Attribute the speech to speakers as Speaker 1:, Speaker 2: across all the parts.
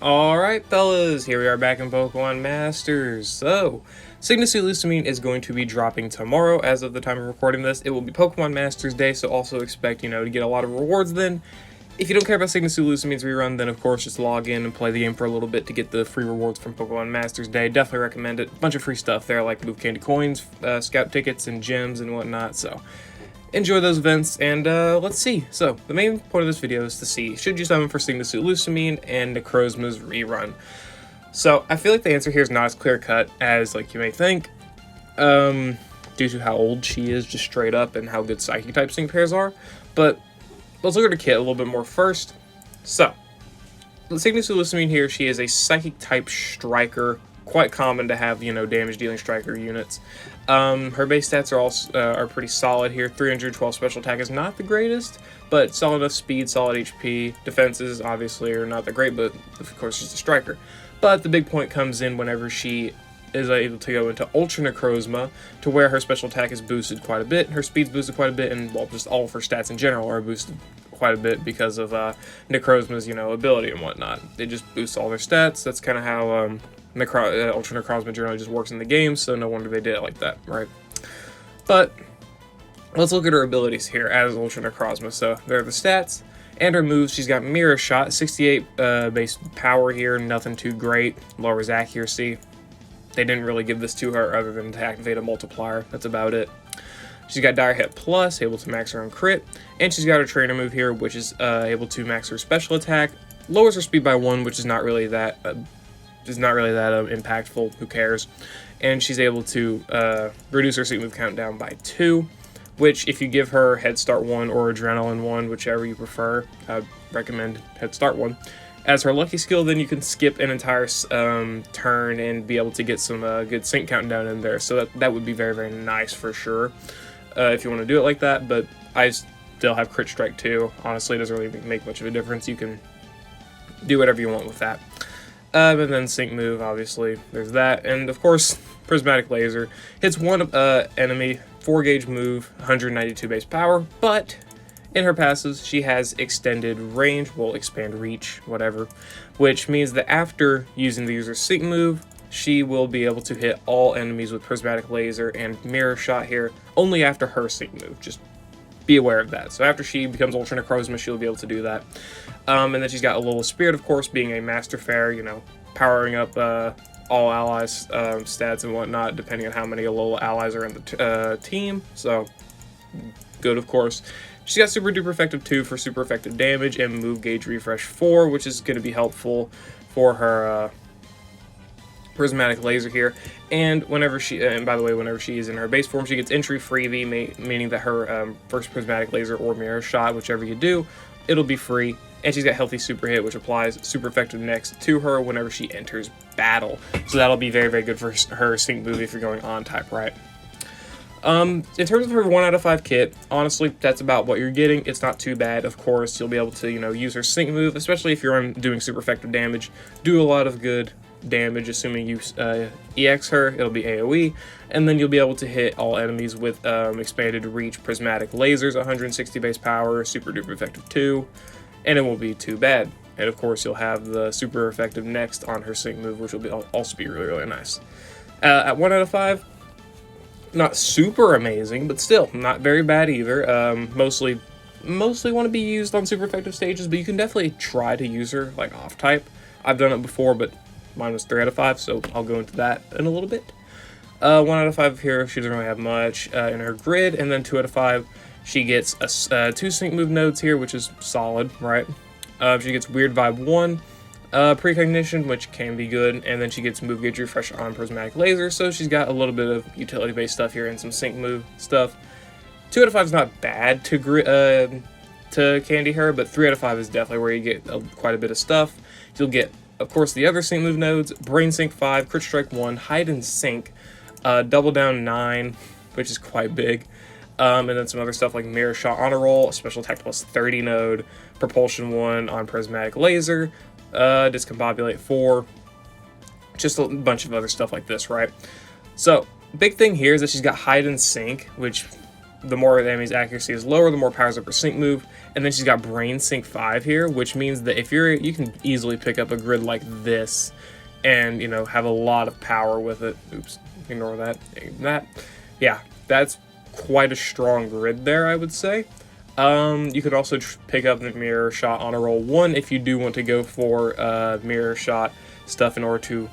Speaker 1: Alright fellas, here we are back in Pokemon Masters. So, Signacy Lusamine is going to be dropping tomorrow as of the time of recording this. It will be Pokemon Masters Day, so also expect, to get a lot of rewards then. If you don't care about Signacy Lusamine's rerun, then of course just log in and play the game for a little bit to get the free rewards from Pokemon Masters Day. Definitely recommend it. A bunch of free stuff there like move candy coins, scout tickets, and gems and whatnot, so enjoy those events, and let's see. So, the main point of this video is to see, should you summon for Signacy Lusamine and Necrozma's rerun? So, I feel like the answer here is not as clear-cut as, you may think, due to how old she is, just straight up, and how good Psychic-type sync pairs are, but let's look at her kit a little bit more first. So, the Signacy Lusamine here, she is a Psychic-type striker, quite common to have, damage-dealing striker units. Her base stats are pretty solid here. 312 special attack is not the greatest, but solid enough speed, solid HP. Defenses, obviously, are not that great, but of course she's a striker. But the big point comes in whenever she is able to go into Ultra Necrozma, to where her special attack is boosted quite a bit, her speed's boosted quite a bit, and, well, just all of her stats in general are boosted quite a bit because of Necrozma's, ability and whatnot. It just boosts all their stats. That's kind of how Ultra Necrozma generally just works in the game, so no wonder they did it like that, right? But let's look at her abilities here as Ultra Necrozma. So there are the stats and her moves. She's got Mirror Shot, 68 base power here, nothing too great. Lowers accuracy. They didn't really give this to her other than to activate a multiplier. That's about it. She's got Dire Hit Plus, able to max her own crit, and she's got her trainer move here, which is able to max her special attack, lowers her speed by 1, which is not really that impactful. Who cares? And she's able to reduce her sync move count down by 2, which if you give her Head Start 1 or Adrenaline 1, whichever you prefer, I'd recommend Head Start 1. As her lucky skill, then you can skip an entire turn and be able to get some good sync countdown in there. So that would be very, very nice for sure if you want to do it like that. But I still have Crit Strike too. Honestly, it doesn't really make much of a difference. You can do whatever you want with that. And then sync move, obviously, there's that. And of course, Prismatic Laser hits one enemy, 4 gauge move, 192 base power, but in her passes, she has extended range, well, expand reach, whatever, which means that after using the user's sync move, she will be able to hit all enemies with Prismatic Laser and Mirror Shot here, only after her sync move. Just be aware of that. So after she becomes Ultra Necrozma, she'll be able to do that. And then she's got Alola Spirit, of course, being a Master Fair, powering up all allies' stats and whatnot, depending on how many Alola allies are in the team. So, good, of course. She's got Super Duper Effective 2 for super effective damage, and Move Gauge Refresh 4, which is going to be helpful for her Prismatic Laser here. And whenever by the way, whenever she is in her base form, she gets entry freebie, meaning that her first Prismatic Laser or Mirror Shot, whichever you do, it'll be free. And she's got Healthy Super Hit, which applies super effective next to her whenever she enters battle. So that'll be very, very good for her sync move if you're going on type, right? In terms of her 1 out of 5 kit, honestly, that's about what you're getting. It's not too bad, of course. You'll be able to, use her sync move, especially if you're doing super effective damage. Do a lot of good damage, assuming you EX her, it'll be AoE, and then you'll be able to hit all enemies with expanded reach, Prismatic Lasers, 160 base power, super duper effective 2, and it won't be too bad. And of course, you'll have the super effective next on her sync move, which will also be really, really nice. At 1 out of 5, not super amazing, but still not very bad either. Mostly want to be used on super effective stages, but you can definitely try to use her off type. I've done it before, but mine was 3 out of 5, so I'll go into that in a little bit. 1 out of 5 here, she doesn't really have much in her grid, and then 2 out of 5, she gets 2 sync move nodes here, which is solid, right? She gets Weird Vibe 1, Precognition, which can be good, and then she gets Move Gauge Refresh on Prismatic Laser, so she's got a little bit of utility-based stuff here and some sync move stuff. 2 out of 5 is not bad to candy her, but 3 out of 5 is definitely where you get quite a bit of stuff. You'll get, of course, the other sync move nodes, Brain Sync 5, Crit Strike 1, Hide and Sync, Double Down 9, which is quite big, and then some other stuff like Mirror Shot on a roll, Special Attack plus 30 node, Propulsion 1 on Prismatic Laser, Discombobulate 4, just a bunch of other stuff like this, right? So, big thing here is that she's got Hide and Sync, which the more the enemy's accuracy is lower, the more powers up her sync move. And then she's got Brain Sync 5 here, which means that if you can easily pick up a grid like this and, you know, have a lot of power with it. Oops, ignore that. Yeah, that's quite a strong grid there, I would say. You could also pick up the Mirror Shot on a roll 1 if you do want to go for Mirror Shot stuff in order to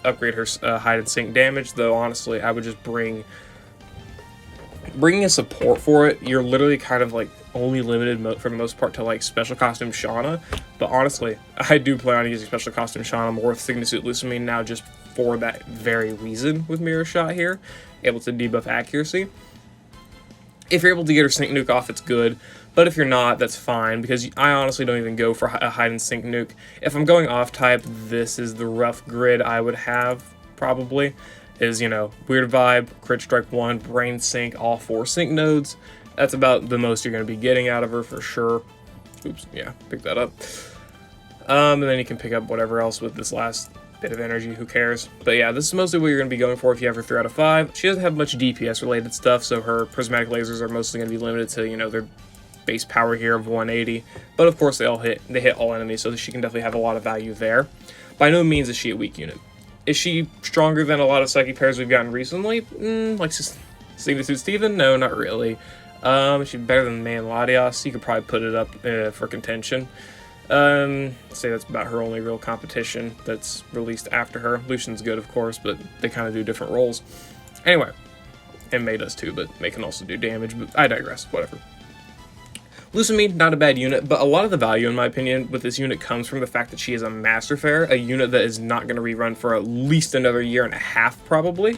Speaker 1: upgrade her hide and sync damage, though honestly I would just bringing a support for it. You're literally kind of like only limited for the most part to like Special Costume Shauna, but honestly I do plan on using Special Costume Shauna more with Signet Suit Lusamine now, just for that very reason with Mirror Shot here, able to debuff accuracy. If you're able to get her sync nuke off, it's good, but if you're not, that's fine, because I honestly don't even go for a hide and sync nuke. If I'm going off type, this is the rough grid I would have, probably, is, you know, Weird Vibe, Crit Strike 1, Brain Sync, all 4 sync nodes. That's about the most you're going to be getting out of her for sure. Oops, yeah, pick that up. And then you can pick up whatever else with this last bit of energy, who cares. But yeah, this is mostly what you're going to be going for if you have her 3 out of 5. She doesn't have much DPS related stuff, so her prismatic lasers are mostly going to be limited to, you know, their base power here of 180. But of course they hit all enemies, so she can definitely have a lot of value there. By no means is she a weak unit. Is she stronger than a lot of psychic pairs we've gotten recently? Like Signet Suit Steven? No, not really. Is she better than Man Latias? You could probably put it up for contention. Say that's about her only real competition that's released after her. Lucian's good, of course, but they kind of do different roles. Anyway, and May does too, but May can also do damage, but I digress, whatever. Lusamine, not a bad unit, but a lot of the value, in my opinion, with this unit comes from the fact that she is a Master Fair, a unit that is not going to rerun for at least another 1.5 years, probably.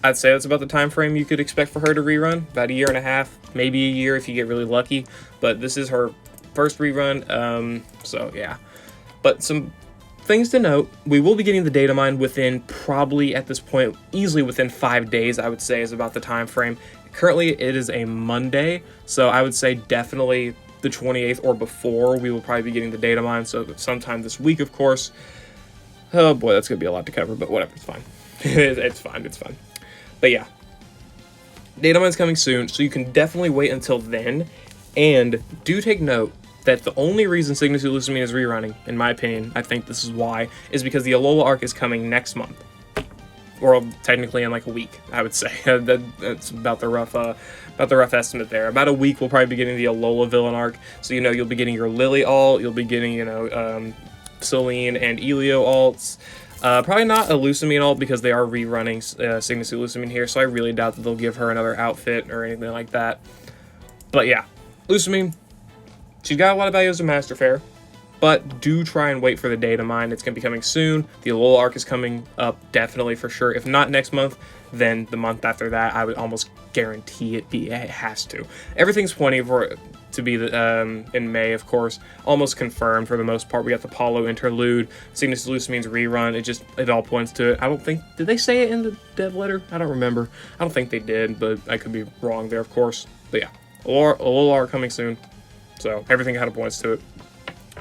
Speaker 1: I'd say that's about the time frame you could expect for her to rerun, about 1.5 years, maybe a year if you get really lucky, but this is her first rerun, so yeah. But some things to note: we will be getting the data mine within, probably at this point, easily within 5 days, I would say, is about the time frame. Currently, it is a Monday, so I would say definitely the 28th or before we will probably be getting the data mine, so sometime this week, of course. Oh boy, that's going to be a lot to cover, but whatever, it's fine. It's fine. But yeah, data mine's coming soon, so you can definitely wait until then, and do take note that the only reason Signet Suit Lusamine is rerunning, in my opinion, I think this is why, is because the Alola arc is coming next month. Or technically in like a week, I would say. That's about the rough estimate there. About a week, we'll probably be getting the Alola villain arc. So, you know, you'll be getting your Lily alt, you'll be getting, you know, Celine and Elio alts. Probably not a Lusamine alt, because they are rerunning Signet Suit Lusamine here, so I really doubt that they'll give her another outfit or anything like that. But yeah, Lusamine, she's got a lot of value as a Master Fair, but do try and wait for the data mine. It's going to be coming soon. The Alola arc is coming up definitely for sure. If not next month, then the month after that. I would almost guarantee it has to. Everything's pointing for it to be in May, of course. Almost confirmed for the most part. We got the Paulo interlude, Signet Suit Lusamine's rerun. It all points to it. I don't think, did they say it in the dev letter? I don't remember. I don't think they did, but I could be wrong there, of course. But yeah, Alola arc coming soon. So everything kind of points to it.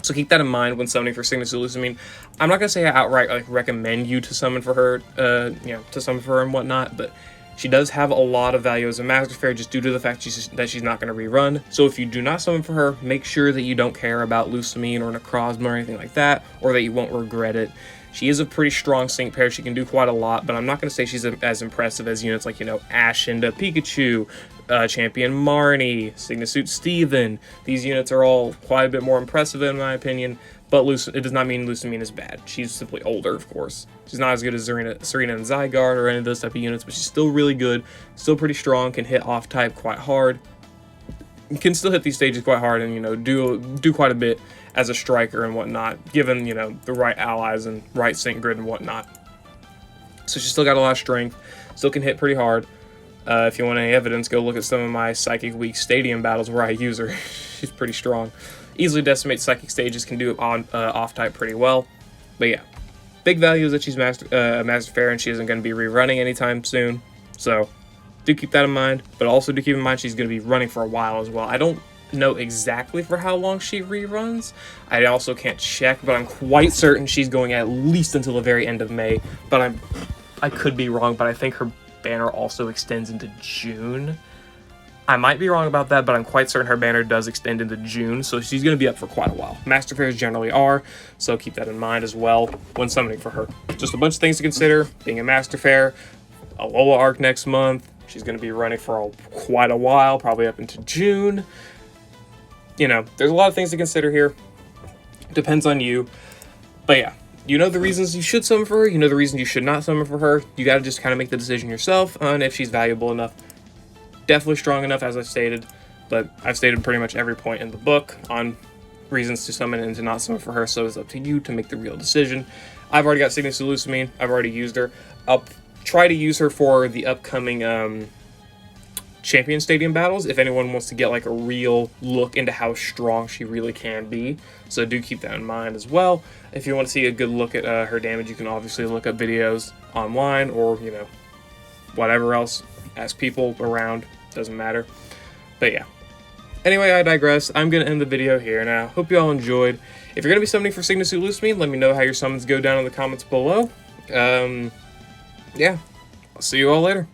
Speaker 1: So keep that in mind when summoning for Signet Suit Lusamine. I'm not gonna say I outright like recommend you to summon for her, to summon for her and whatnot, but she does have a lot of value as a Master Fair just due to the fact that she's not gonna rerun. So if you do not summon for her, make sure that you don't care about Lusamine or Necrozma or anything like that, or that you won't regret it. She is a pretty strong sync pair. She can do quite a lot, but I'm not going to say she's as impressive as units like, you know, Ashinda Pikachu, Champion Marnie, Signet Suit Steven. These units are all quite a bit more impressive in my opinion, but it does not mean Lusamine is bad. She's simply older, of course. She's not as good as Serena and Zygarde or any of those type of units, but she's still really good, still pretty strong, can hit off type quite hard. Can still hit these stages quite hard and, you know, do quite a bit as a striker and whatnot, given, you know, the right allies and right sync grid and whatnot. So she's still got a lot of strength, still can hit pretty hard. If you want any evidence, go look at some of my Psychic Week Stadium battles where I use her. She's pretty strong. Easily decimates Psychic stages, can do it on off-type pretty well. But yeah, big value is that she's Master Fair and she isn't going to be rerunning anytime soon. So do keep that in mind, but also do keep in mind she's going to be running for a while as well. I don't know exactly for how long she reruns. I also can't check, but I'm quite certain she's going at least until the very end of May. But I could be wrong, but I think her banner also extends into June. I might be wrong about that, but I'm quite certain her banner does extend into June, so she's going to be up for quite a while. Master Fairs generally are, so keep that in mind as well when summoning for her. Just a bunch of things to consider, being a Master Fair, a Lola arc next month. She's going to be running for quite a while, probably up into June. You know, there's a lot of things to consider here. Depends on you. But yeah, you know the reasons you should summon for her, you know the reasons you should not summon for her. You got to just kind of make the decision yourself on if she's valuable enough. Definitely strong enough, as I've stated, but I've stated pretty much every point in the book on reasons to summon and to not summon for her, so it's up to you to make the real decision. I've already got Signature Lusamine. I've already used her. I'll try to use her for the upcoming Champion Stadium battles, if anyone wants to get like a real look into how strong she really can be. So do keep that in mind as well. If you want to see a good look at her damage, you can obviously look up videos online or, you know, whatever else. Ask people around. Doesn't matter. But yeah. Anyway, I digress. I'm going to end the video here now. Hope you all enjoyed. If you're going to be summoning for Signature Lusamine, let me know how your summons go down in the comments below. Yeah. I'll see you all later.